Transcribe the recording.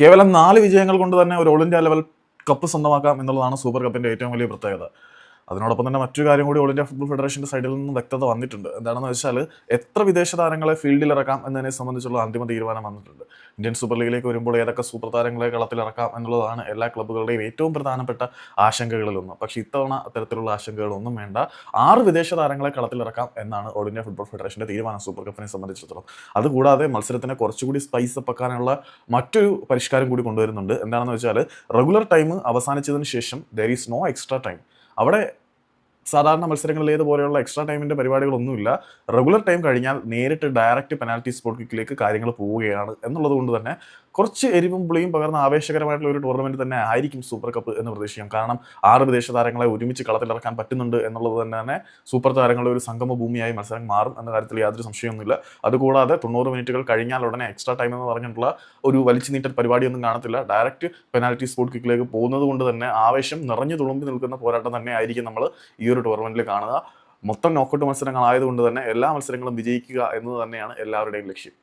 കേവലം 4 വിജയങ്ങൾ കൊണ്ട് തന്നെ ഒരു ഓൾ ഇന്ത്യ ലെവൽ കപ്പ് സ്വന്തമാക്കാം എന്നുള്ളതാണ് സൂപ്പർ കപ്പിന്റെ ഏറ്റവും വലിയ പ്രത്യേകത. അതിനോടൊപ്പം തന്നെ മറ്റൊരു കാര്യം കൂടി ഓൾ ഇന്ത്യ ഫുട്ബോൾ ഫെഡറേഷന്റെ സൈഡിൽ നിന്ന് വ്യക്തത വന്നിട്ടുണ്ട്. എന്താണെന്ന് വെച്ചാൽ എത്ര വിദേശ താരങ്ങളെ ഫീൽഡിൽ ഇറക്കാം എന്നതിനെ സംബന്ധിച്ചുള്ള അന്തിമ തീരുമാനം വന്നിട്ടുണ്ട്. ഇന്ത്യൻ സൂപ്പർ ലീഗിലേക്ക് വരുമ്പോൾ ഏതൊക്കെ സൂപ്പർ താരങ്ങളെ കളത്തിലിറക്കാം എന്നുള്ളതാണ് എല്ലാ ക്ലബ്ബുകളുടെയും ഏറ്റവും പ്രധാനപ്പെട്ട ആശങ്കകളിലൊന്ന്. പക്ഷേ ഇത്തവണ അത്തരത്തിലുള്ള ആശങ്കകളൊന്നും വേണ്ട. 6 വിദേശ താരങ്ങളെ കളത്തിലിറക്കാം എന്നാണ് ഓൾ ഇന്ത്യ ഫുട്ബോൾ ഫെഡറേഷന്റെ തീരുമാനം സൂപ്പർ കപ്പിനെ സംബന്ധിച്ചിടത്തോളം. അതുകൂടാതെ മത്സരത്തിനെ കുറച്ചുകൂടി സ്പൈസ് അപ്പ് ആക്കാനുള്ള മറ്റൊരു പരിഷ്കാരം കൂടി കൊണ്ടുവരുന്നുണ്ട്. എന്താണെന്ന് വെച്ചാൽ റെഗുലർ ടൈം അവസാനിച്ചതിന് ശേഷം there is no extra time. അവിടെ സാധാരണ മത്സരങ്ങളിൽ ഏതുപോലെയുള്ള എക്സ്ട്രാ ടൈമിൻ്റെ പരിപാടികളൊന്നുമില്ല. റെഗുലർ ടൈം കഴിഞ്ഞാൽ നേരിട്ട് ഡയറക്റ്റ് പെനാൽറ്റി സ്പോട്ട് കിക്കിലേക്ക് കാര്യങ്ങൾ പോവുകയാണ് എന്നുള്ളത് കൊണ്ട് തന്നെ കുറച്ച് എരിവും പുളിയും പകർന്ന ആവേശകരമായിട്ടുള്ള ഒരു ടൂർണമെൻറ്റ് തന്നെ ആയിരിക്കും സൂപ്പർ കപ്പ് എന്ന് പ്രതീക്ഷിക്കാം. കാരണം 6 വിദേശ താരങ്ങളെ ഒരുമിച്ച് കളത്തിലിറക്കാൻ പറ്റുന്നുണ്ട് എന്നുള്ളത് തന്നെ സൂപ്പർ താരങ്ങളുടെ ഒരു സംഗമ ഭൂമിയായി മത്സരം മാറും എന്ന കാര്യത്തിൽ യാതൊരു സംശയമൊന്നുമില്ല. അതുകൂടാതെ 90 മിനിറ്റുകൾ കഴിഞ്ഞാൽ ഉടനെ എക്സ്ട്രാ ടൈം എന്ന് പറഞ്ഞിട്ടുള്ള ഒരു വലിച്ചു നീട്ടൽ പരിപാടിയൊന്നും കാണത്തില്ല. ഡയറക്റ്റ് പെനാൽറ്റി സ്പോട്ട് കിക്കിലേക്ക് പോകുന്നത് കൊണ്ട് തന്നെ ആവേശം നിറഞ്ഞു തുളുമ്പി നിൽക്കുന്ന പോരാട്ടം തന്നെ ആയിരിക്കും നമ്മൾ ഈ ഒരു ടൂർണമെൻറ്റിൽ കാണുക. മൊത്തം നോക്കൌട്ട് മത്സരങ്ങളായതുകൊണ്ട് തന്നെ എല്ലാ മത്സരങ്ങളും വിജയിക്കുക എന്നത് തന്നെയാണ് എല്ലാവരുടെയും ലക്ഷ്യം.